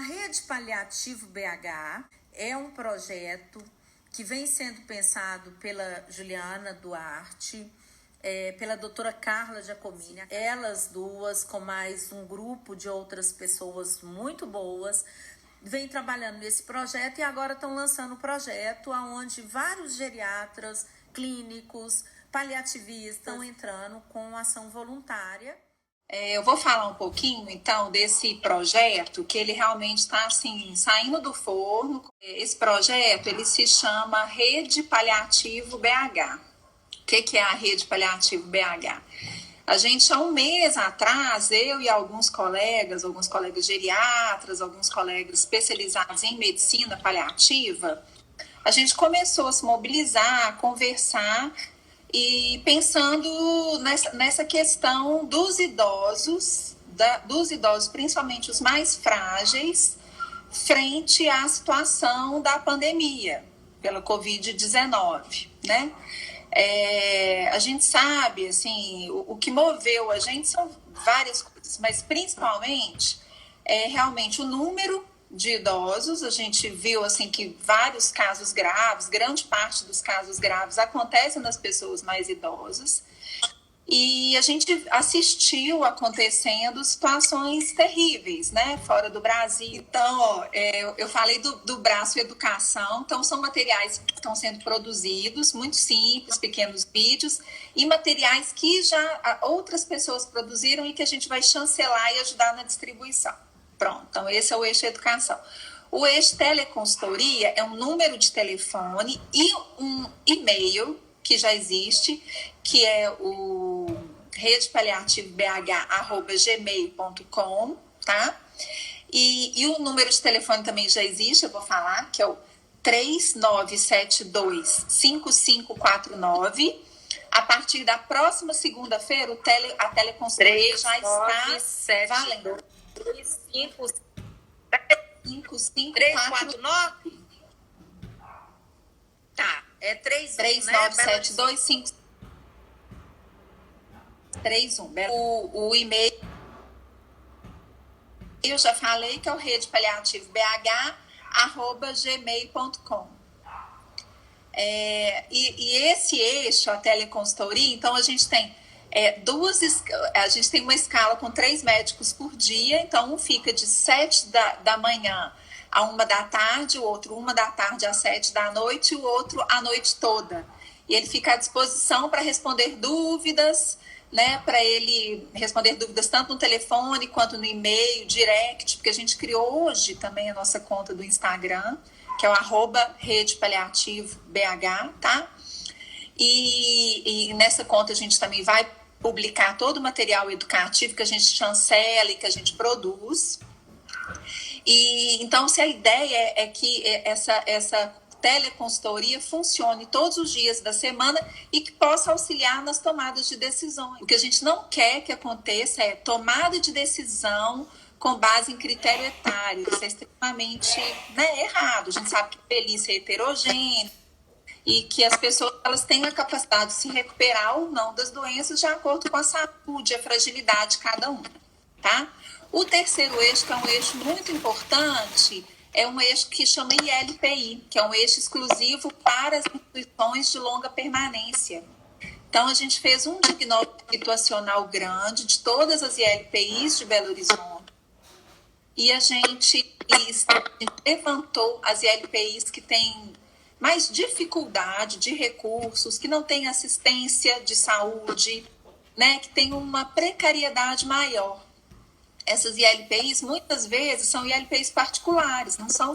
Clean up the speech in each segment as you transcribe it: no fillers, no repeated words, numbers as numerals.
Rede Paliativo BH é um projeto que vem sendo pensado pela Juliana Duarte, pela doutora Carla Giacomini, elas duas com mais um grupo de outras pessoas muito boas, vem trabalhando nesse projeto e agora estão lançando um projeto onde vários geriatras, clínicos, paliativistas estão entrando com ação voluntária. Eu vou falar um pouquinho, então, desse projeto, que ele realmente está, assim, saindo do forno. Esse projeto, ele se chama Rede Paliativo BH. O que é a Rede Paliativo BH? A gente, há um mês atrás, eu e alguns colegas geriatras, alguns colegas especializados em medicina paliativa, a gente começou a se mobilizar, a conversar e pensando nessa questão dos idosos, principalmente os mais frágeis, frente à situação da pandemia pela Covid-19, né? A gente sabe, assim, o que moveu a gente são várias coisas, mas principalmente realmente o número de idosos. A gente viu assim que vários casos graves, grande parte dos casos graves acontecem nas pessoas mais idosas. E a gente assistiu acontecendo situações terríveis, né, fora do Brasil. Então, eu falei do braço educação. Então, são materiais que estão sendo produzidos, muito simples, pequenos vídeos, e materiais que já outras pessoas produziram e que a gente vai chancelar e ajudar na distribuição. Pronto, então esse é o eixo educação. O eixo teleconsultoria é um número de telefone e um e-mail que já existe, que é o redepaliativobh@gmail.com, tá? E o número de telefone também já existe, eu vou falar, que é o 3972-5549. A partir da próxima segunda-feira, a teleconsultoria já está valendo. 349? Tá, é 3972-531. O e-mail eu já falei, que é o redepaliativobh@gmail.com. E esse eixo, a teleconsultoria, então a gente tem a gente tem uma escala com 3 médicos por dia, então um fica de 7 da manhã a 1 da tarde, o outro 1 da tarde às 7 da noite e o outro a noite toda. E ele fica à disposição para responder dúvidas, né, para ele responder dúvidas tanto no telefone quanto no e-mail, direct, porque a gente criou hoje também a nossa conta do Instagram, que é o @redepaliativobh, tá? E nessa conta a gente também vai publicar todo o material educativo que a gente chancela e que a gente produz. E então, se a ideia é que essa teleconsultoria funcione todos os dias da semana e que possa auxiliar nas tomadas de decisões. O que a gente não quer que aconteça é tomada de decisão com base em critério etário. Isso é extremamente, né, errado. A gente sabe que a velhice é heterogênea e que as pessoas elas têm a capacidade de se recuperar ou não das doenças de acordo com a saúde, a fragilidade de cada um, tá? O terceiro eixo, que é um eixo muito importante, é um eixo que chama ILPI, que é um eixo exclusivo para as instituições de longa permanência. Então, a gente fez um diagnóstico situacional grande de todas as ILPIs de Belo Horizonte e a gente levantou as ILPIs que têm mais dificuldade de recursos, que não têm assistência de saúde, né, que tem uma precariedade maior. Essas ILPIs, muitas vezes, são ILPIs particulares, não são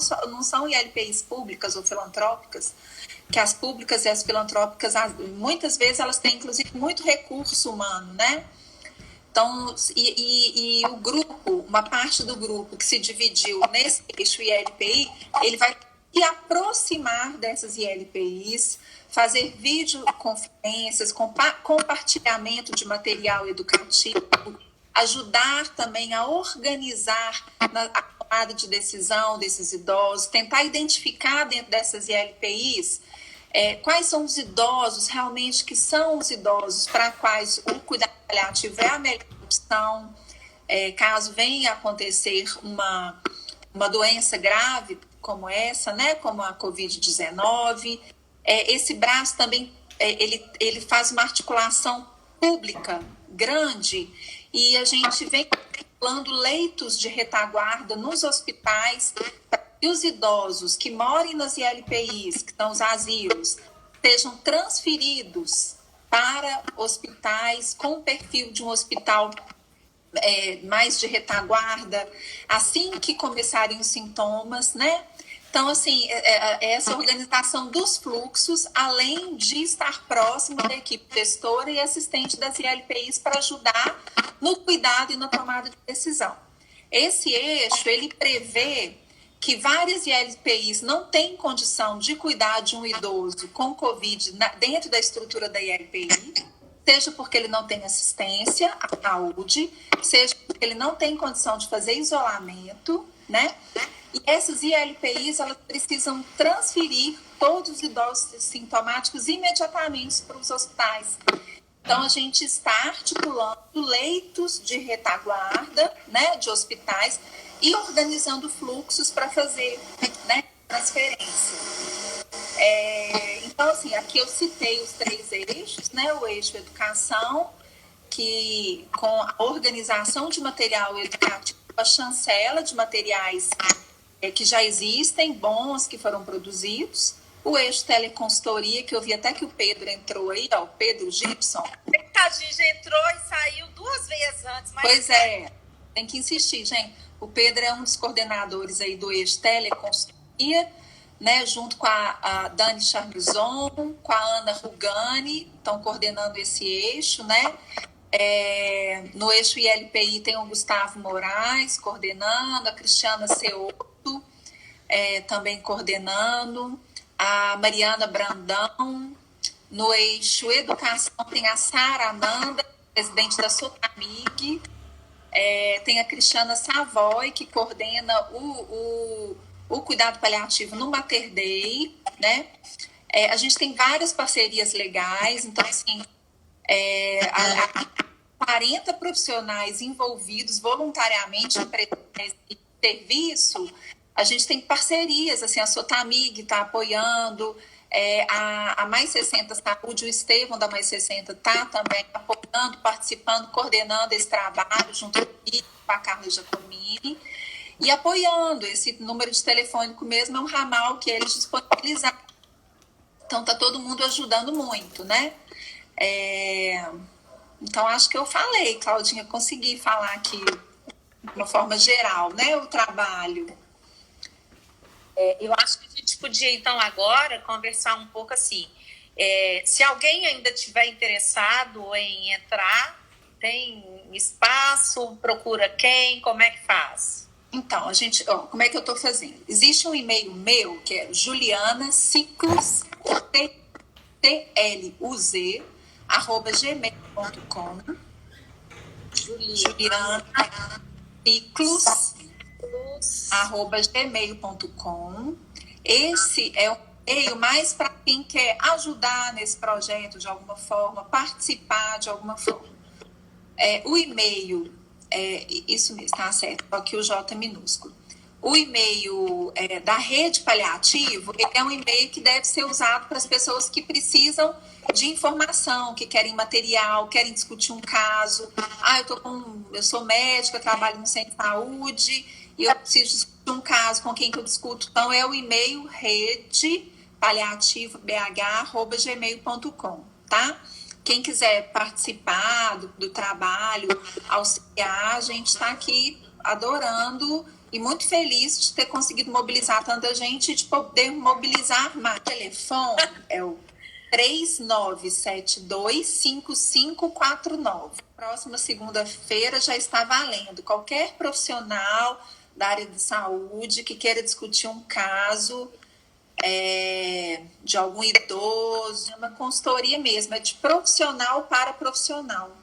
ILPIs públicas ou filantrópicas, que as públicas e as filantrópicas, muitas vezes, elas têm, inclusive, muito recurso humano, né? Então, e o grupo, uma parte do grupo que se dividiu nesse eixo ILPI, ele vai se aproximar dessas ILPIs, fazer videoconferências, compartilhamento de material educativo, ajudar também a organizar a tomada de decisão desses idosos, tentar identificar dentro dessas ILPIs quais são os idosos realmente que são os idosos para quais o cuidado paliativo é a melhor opção, caso venha a acontecer uma uma doença grave como essa, né, como a Covid-19. Esse braço também, ele faz uma articulação pública grande e a gente vem calculando leitos de retaguarda nos hospitais para que os idosos que morem nas ILPIs, que são os asilos, sejam transferidos para hospitais com o perfil de um hospital mais de retaguarda, assim que começarem os sintomas, né? Então, assim, essa organização dos fluxos, além de estar próximo da equipe gestora e assistente das ILPIs para ajudar no cuidado e na tomada de decisão. Esse eixo, ele prevê que várias ILPIs não têm condição de cuidar de um idoso com Covid dentro da estrutura da ILPI, seja porque ele não tem assistência à saúde, seja porque ele não tem condição de fazer isolamento, né? E essas ILPIs, elas precisam transferir todos os idosos sintomáticos imediatamente para os hospitais. Então, a gente está articulando leitos de retaguarda, né, de hospitais e organizando fluxos para fazer, né, transferência. Então, assim, aqui eu citei os 3 eixos, né, o eixo educação, que com a organização de material educativo, a chancela de materiais que já existem, bons, que foram produzidos. O eixo teleconsultoria, que eu vi até que o Pedro entrou aí, ó, o Pedro Gibson. Tadinho, já entrou e saiu 2 vezes antes. Mas... Pois tem que insistir, gente. O Pedro é um dos coordenadores aí do eixo teleconsultoria, né, junto com a Dani Charmison, com a Ana Rugani, estão coordenando esse eixo, né? No eixo ILPI tem o Gustavo Moraes coordenando, a Cristiana Ceoto também coordenando, a Mariana Brandão. No eixo educação tem a Sara Ananda, presidente da Sotamig, tem a Cristiana Savoy, que coordena o cuidado paliativo no Mater Dei, né? A gente tem várias parcerias legais, então, assim, 40 profissionais envolvidos voluntariamente em serviço. A gente tem parcerias, assim, a Sotamig está apoiando, a Mais 60 Saúde, o Estevão da Mais 60 está também apoiando, participando, coordenando esse trabalho junto com a Carla Giacomini e apoiando. Esse número de telefônico mesmo é um ramal que eles disponibilizaram. Então, está todo mundo ajudando muito, né? Então, acho que eu falei, Claudinha, consegui falar aqui de uma forma geral, né, o trabalho. Eu acho que a gente podia, então, agora conversar um pouco assim. Se alguém ainda estiver interessado em entrar, tem espaço, procura quem, como é que faz? Então, como é que eu estou fazendo? Existe um e-mail meu, que é julianaciclus, @gmail.com. julianaciclus@gmail.com. Esse é o e-mail mais para quem quer ajudar nesse projeto de alguma forma, participar de alguma forma. O e-mail, isso mesmo, tá certo, só que o J é minúsculo. O e-mail da Rede Paliativo, ele é um e-mail que deve ser usado para as pessoas que precisam de informação, que querem material, querem discutir um caso. Eu sou médica, trabalho no centro de saúde e eu preciso discutir um caso, com quem que eu discuto? Então, é o e-mail redepaliativobh@gmail.com, tá? Quem quiser participar do trabalho, auxiliar, a gente está aqui adorando e muito feliz de ter conseguido mobilizar tanta gente e de poder mobilizar mais. O telefone é o 39725549. Próxima segunda-feira já está valendo. Qualquer profissional da área de saúde que queira discutir um caso de algum idoso, uma consultoria mesmo, é de profissional para profissional.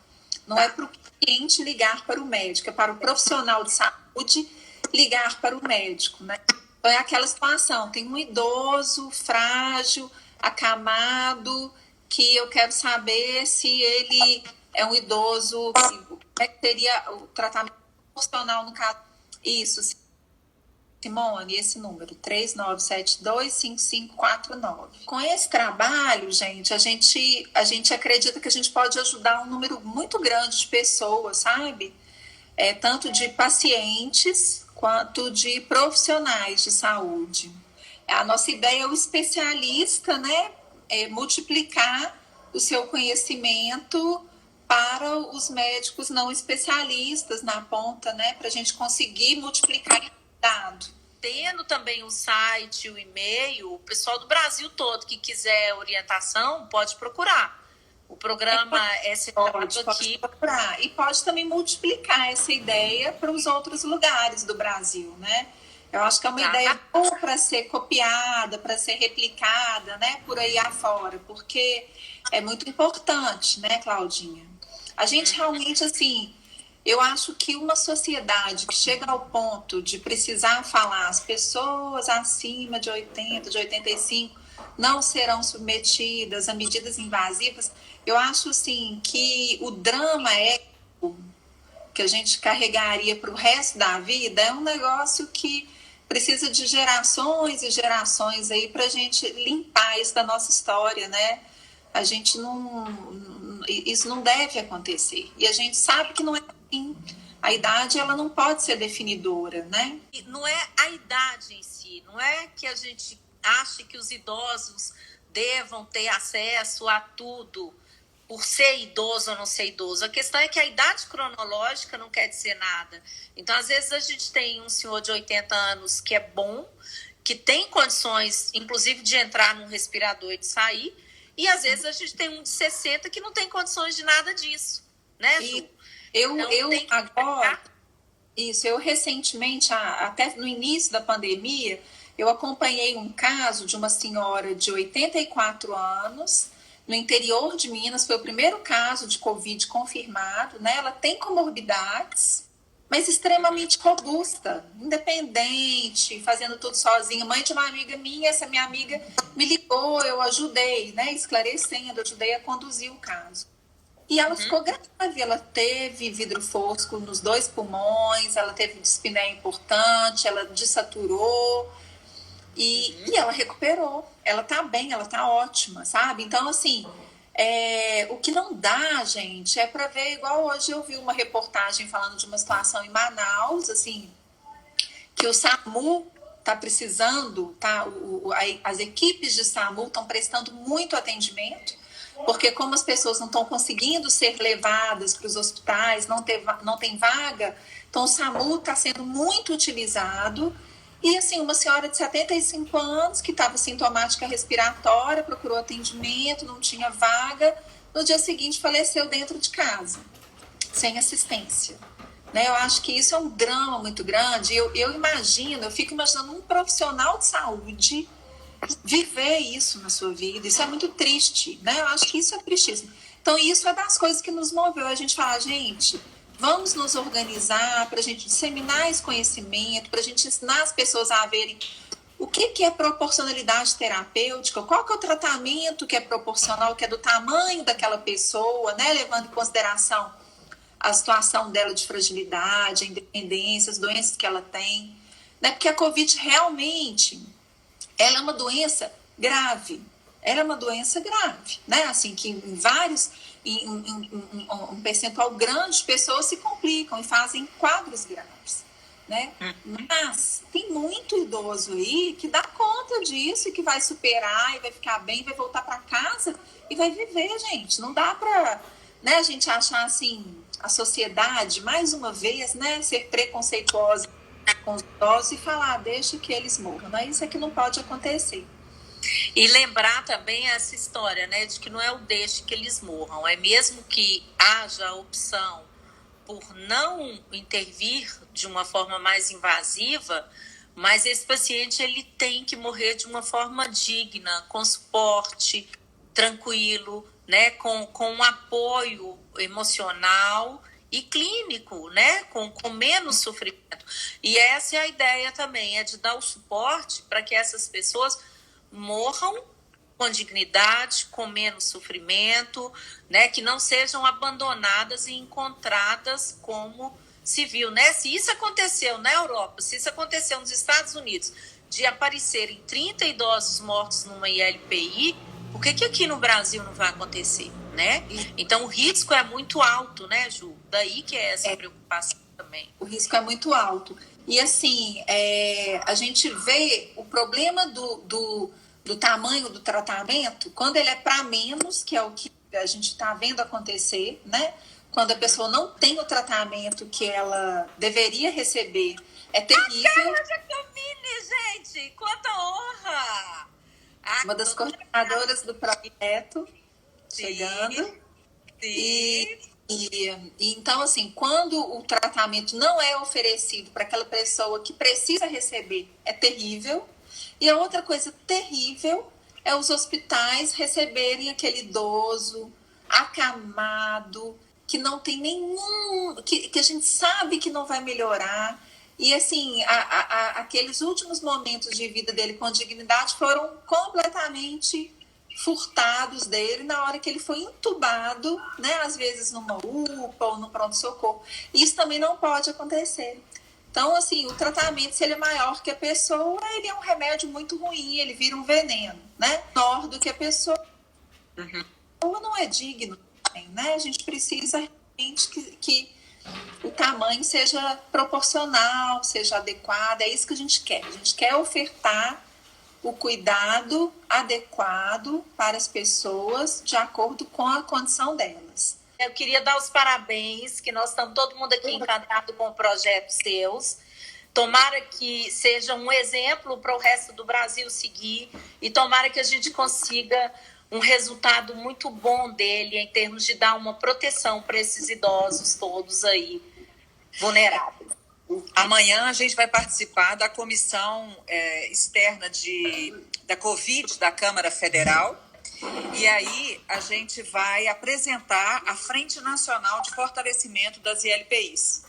Não é para o cliente ligar para o médico, é para o profissional de saúde ligar para o médico, né? Então é aquela situação, tem um idoso frágil, acamado, que eu quero saber se ele é um idoso, como é que teria o tratamento proporcional no caso. Isso, Simone, esse número, 39725549. Com esse trabalho, a gente acredita que a gente pode ajudar um número muito grande de pessoas, sabe? Tanto de pacientes quanto de profissionais de saúde. A nossa ideia é o especialista, né, multiplicar o seu conhecimento para os médicos não especialistas na ponta, né, para a gente conseguir multiplicar o dado. Tendo também o site, o e-mail, o pessoal do Brasil todo que quiser orientação pode procurar. O programa é citado aqui. Procurar. E pode também multiplicar essa ideia para os outros lugares do Brasil, né? Eu acho que é uma ideia boa para ser copiada, para ser replicada, né, por aí afora, porque é muito importante, né, Claudinha? A gente realmente, assim, eu acho que uma sociedade que chega ao ponto de precisar falar as pessoas acima de 80, de 85 não serão submetidas a medidas invasivas, eu acho, assim, que o drama ético que a gente carregaria para o resto da vida é um negócio que precisa de gerações e gerações aí para a gente limpar isso da nossa história, né? A gente isso não deve acontecer. E a gente sabe que não é assim. A idade, ela não pode ser definidora, né? E não é a idade em si, não é que a gente ache que os idosos devam ter acesso a tudo por ser idoso ou não ser idoso. A questão é que a idade cronológica não quer dizer nada. Então, às vezes, a gente tem um senhor de 80 anos que é bom, que tem condições, inclusive, de entrar num respirador e de sair, e às vezes a gente tem um de 60 que não tem condições de nada disso, né, Ju? Eu recentemente, até no início da pandemia, eu acompanhei um caso de uma senhora de 84 anos, no interior de Minas, foi o primeiro caso de Covid confirmado, né? Ela tem comorbidades, mas extremamente robusta, independente, fazendo tudo sozinha. Mãe de uma amiga minha, essa minha amiga me ligou, eu ajudei, né? Esclarecendo, ajudei a conduzir o caso. E ela ficou grave, ela teve vidro fosco nos 2 pulmões, ela teve dispneia importante, ela desaturou, e ela recuperou. Ela tá bem, ela tá ótima, sabe? Então, assim, o que não dá, gente, é para ver, igual hoje eu vi uma reportagem falando de uma situação em Manaus, assim, que o SAMU tá precisando, tá? As equipes de SAMU estão prestando muito atendimento, porque como as pessoas não estão conseguindo ser levadas para os hospitais, não tem vaga, então o SAMU está sendo muito utilizado. E assim, uma senhora de 75 anos que estava sintomática respiratória, procurou atendimento, não tinha vaga, no dia seguinte faleceu dentro de casa, sem assistência. Né? Eu acho que isso é um drama muito grande. Eu fico imaginando um profissional de saúde viver isso na sua vida. Isso é muito triste, né? Eu acho que isso é tristíssimo. Então, isso é das coisas que nos moveu. A gente fala, gente, vamos nos organizar para a gente disseminar esse conhecimento, para a gente ensinar as pessoas a verem o que é proporcionalidade terapêutica, qual que é o tratamento que é proporcional, que é do tamanho daquela pessoa, né? Levando em consideração a situação dela de fragilidade, a independência, as doenças que ela tem. Né? Porque a Covid realmente, ela é uma doença grave. Ela é uma doença grave, né? Assim, que em vários... um percentual grande de pessoas se complicam e fazem quadros graves, né? Mas tem muito idoso aí que dá conta disso e que vai superar e vai ficar bem, vai voltar para casa e vai viver, gente. Não dá para, né, a gente achar assim, a sociedade, mais uma vez, né, ser preconceituosa com os idosos e falar, deixa que eles morram. Não é isso que não pode acontecer. E lembrar também essa história, né, de que não é o deixe que eles morram, é mesmo que haja a opção por não intervir de uma forma mais invasiva, mas esse paciente ele tem que morrer de uma forma digna, com suporte, tranquilo, né, com um apoio emocional e clínico, né, com menos sofrimento. E essa é a ideia também, é de dar o suporte para que essas pessoas morram com dignidade, com menos sofrimento, né, que não sejam abandonadas e encontradas como civil, né? Se isso aconteceu na Europa, se isso aconteceu nos Estados Unidos, de aparecerem 30 idosos mortos numa ILPI, por que aqui no Brasil não vai acontecer, né? Então o risco é muito alto, né, Ju? Daí que é essa preocupação também. O risco é muito alto. E assim, a gente vê o problema do tamanho do tratamento quando ele é para menos, que é o que a gente está vendo acontecer, né? Quando a pessoa não tem o tratamento que ela deveria receber, é terrível. A Carla Giacomini, gente! Quanta honra! Uma das coordenadoras do projeto, chegando. Sim. E então, assim, quando o tratamento não é oferecido para aquela pessoa que precisa receber, é terrível. E a outra coisa terrível é os hospitais receberem aquele idoso acamado, que não tem nenhum... que a gente sabe que não vai melhorar. E, assim, aqueles últimos momentos de vida dele com dignidade foram completamente furtados dele na hora que ele foi entubado, né? Às vezes numa UPA ou no pronto-socorro. Isso também não pode acontecer. Então, assim, o tratamento, se ele é maior que a pessoa, ele é um remédio muito ruim, ele vira um veneno, né? Menor do que a pessoa. Ou não é digno, né? A gente precisa realmente que o tamanho seja proporcional, seja adequado. É isso que a gente quer. A gente quer ofertar o cuidado adequado para as pessoas de acordo com a condição delas. Eu queria dar os parabéns, que nós estamos todo mundo aqui encantado com o projeto seus. Tomara que seja um exemplo para o resto do Brasil seguir e tomara que a gente consiga um resultado muito bom dele em termos de dar uma proteção para esses idosos todos aí vulneráveis. Amanhã a gente vai participar da comissão externa da Covid da Câmara Federal e aí a gente vai apresentar a Frente Nacional de Fortalecimento das ILPIs,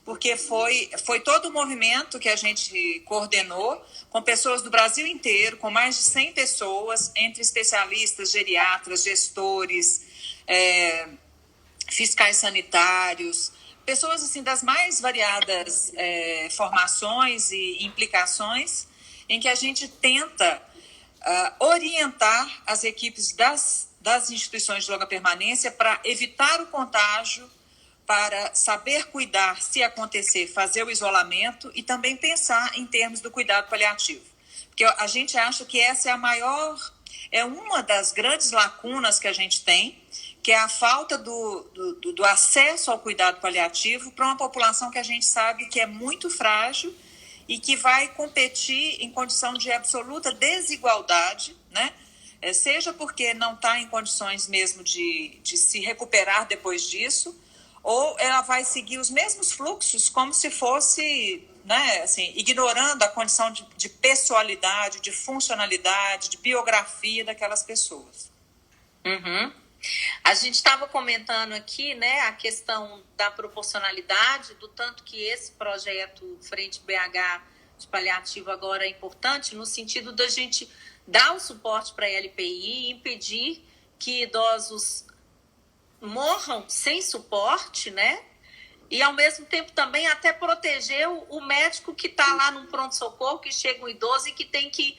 porque foi todo o movimento que a gente coordenou com pessoas do Brasil inteiro, com mais de 100 pessoas, entre especialistas, geriatras, gestores, fiscais sanitários, pessoas assim das mais variadas formações e implicações, em que a gente tenta orientar as equipes das instituições de longa permanência para evitar o contágio, para saber cuidar, se acontecer, fazer o isolamento e também pensar em termos do cuidado paliativo. Porque a gente acha que essa é uma das grandes lacunas que a gente tem, que é a falta do acesso ao cuidado paliativo para uma população que a gente sabe que é muito frágil e que vai competir em condição de absoluta desigualdade, né? Seja porque não está em condições mesmo de se recuperar depois disso, ou ela vai seguir os mesmos fluxos como se fosse, né, assim, ignorando a condição de pessoalidade, de funcionalidade, de biografia daquelas pessoas. A gente estava comentando aqui, né, a questão da proporcionalidade, do tanto que esse projeto Frente BH de paliativo agora é importante, no sentido da gente dar o suporte para a LPI e impedir que idosos morram sem suporte, né? E, ao mesmo tempo, também até proteger o médico que está lá no pronto-socorro, que chega um idoso e que tem que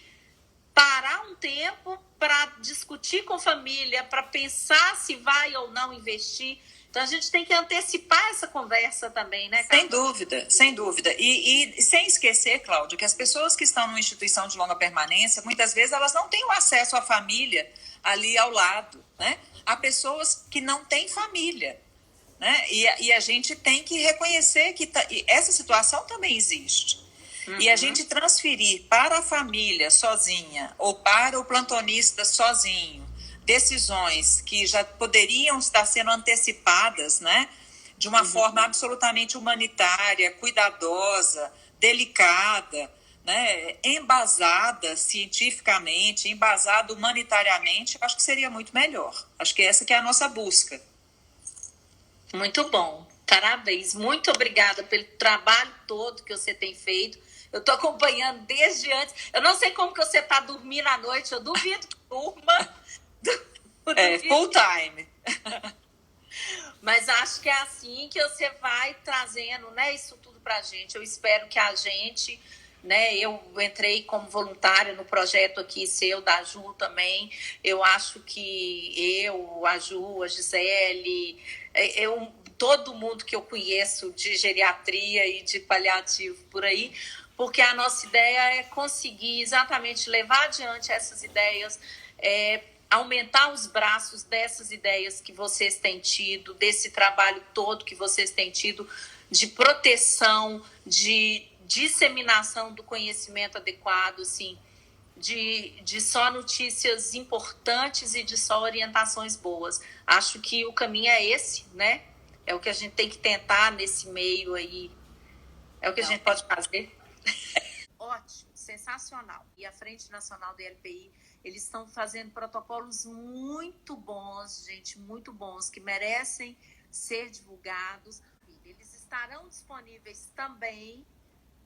parar um tempo para discutir com a família, para pensar se vai ou não investir. Então, a gente tem que antecipar essa conversa também, né, Carla? Sem dúvida, sem dúvida. E sem esquecer, Cláudia, que as pessoas que estão numa instituição de longa permanência, muitas vezes elas não têm o acesso à família ali ao lado, né? Há pessoas que não têm família, né? E a gente tem que reconhecer que essa situação também existe. E a gente transferir para a família sozinha ou para o plantonista sozinho decisões que já poderiam estar sendo antecipadas, né, de uma forma absolutamente humanitária, cuidadosa, delicada, né, embasada cientificamente, embasada humanitariamente, acho que seria muito melhor. Acho que essa que é a nossa busca. Muito bom. Parabéns. Muito obrigada pelo trabalho todo que você tem feito. Eu estou acompanhando desde antes. Eu não sei como que você está dormindo à noite. Eu duvido que durma. Full time. Mas acho que é assim que você vai trazendo, né, isso tudo para a gente. Eu espero que a gente, né, eu entrei como voluntária no projeto aqui seu, da Ju também. Eu acho que a Ju, a Gisele, todo mundo que eu conheço de geriatria e de paliativo por aí, porque a nossa ideia é conseguir exatamente levar adiante essas ideias, aumentar os braços dessas ideias que vocês têm tido, desse trabalho todo que vocês têm tido, de proteção, de disseminação do conhecimento adequado, assim, de só notícias importantes e de só orientações boas. Acho que o caminho é esse, né? É o que a gente tem que tentar nesse meio aí. É o que a gente pode fazer. Ótimo, sensacional. E a Frente Nacional da LPI, eles estão fazendo protocolos muito bons, gente, muito bons, que merecem ser divulgados. Eles estarão disponíveis também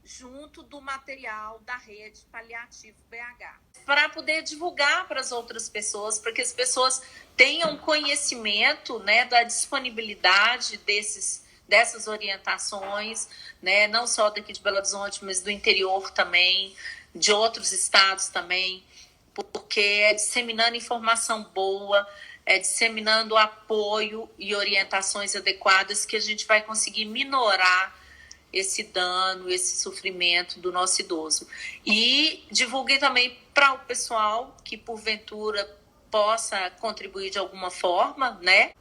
junto do material da rede Paliativo BH, para poder divulgar para as outras pessoas, para que as pessoas tenham conhecimento, né, da disponibilidade dessas orientações, né, não só daqui de Belo Horizonte, mas do interior também, de outros estados também, porque é disseminando informação boa, é disseminando apoio e orientações adequadas que a gente vai conseguir minorar esse dano, esse sofrimento do nosso idoso. E divulguei também para o pessoal que, porventura, possa contribuir de alguma forma, né?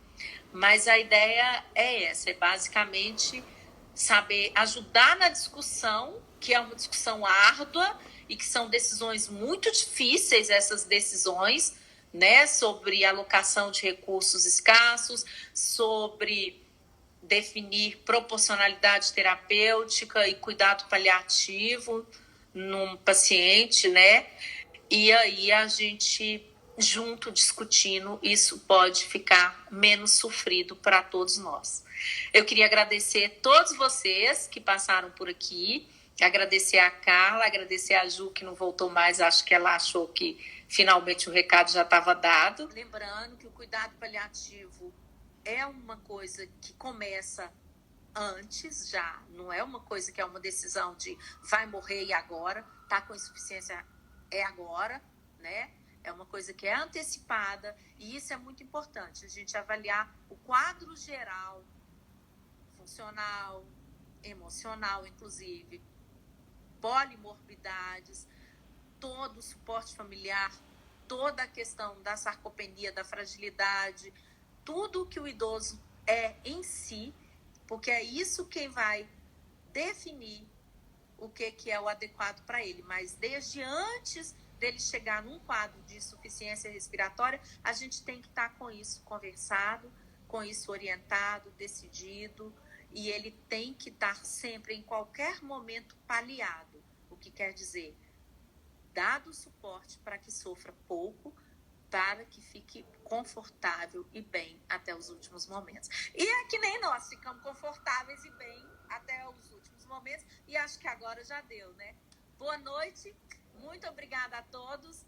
Mas a ideia é essa, é basicamente saber ajudar na discussão, que é uma discussão árdua e que são decisões muito difíceis, essas decisões, né? Sobre alocação de recursos escassos, sobre definir proporcionalidade terapêutica e cuidado paliativo num paciente, né? E aí a gente, junto, discutindo, isso pode ficar menos sofrido para todos nós. Eu queria agradecer a todos vocês que passaram por aqui, agradecer a Carla, agradecer a Ju, que não voltou mais, acho que ela achou que finalmente o recado já estava dado. Lembrando que o cuidado paliativo é uma coisa que começa antes já, não é uma coisa que é uma decisão de vai morrer e agora, tá com insuficiência é agora, né? É uma coisa que é antecipada e isso é muito importante, a gente avaliar o quadro geral, funcional, emocional, inclusive, polimorbidades, todo o suporte familiar, toda a questão da sarcopenia, da fragilidade, tudo que o idoso é em si, porque é isso quem vai definir o que é o adequado para ele. Mas desde antes dele chegar num quadro de insuficiência respiratória, a gente tem que estar com isso conversado, com isso orientado, decidido, e ele tem que estar sempre, em qualquer momento, paliado. O que quer dizer, dado o suporte para que sofra pouco, para que fique confortável e bem até os últimos momentos. E é que nem nós ficamos confortáveis e bem até os últimos momentos, e acho que agora já deu, né? Boa noite, muito obrigada a todos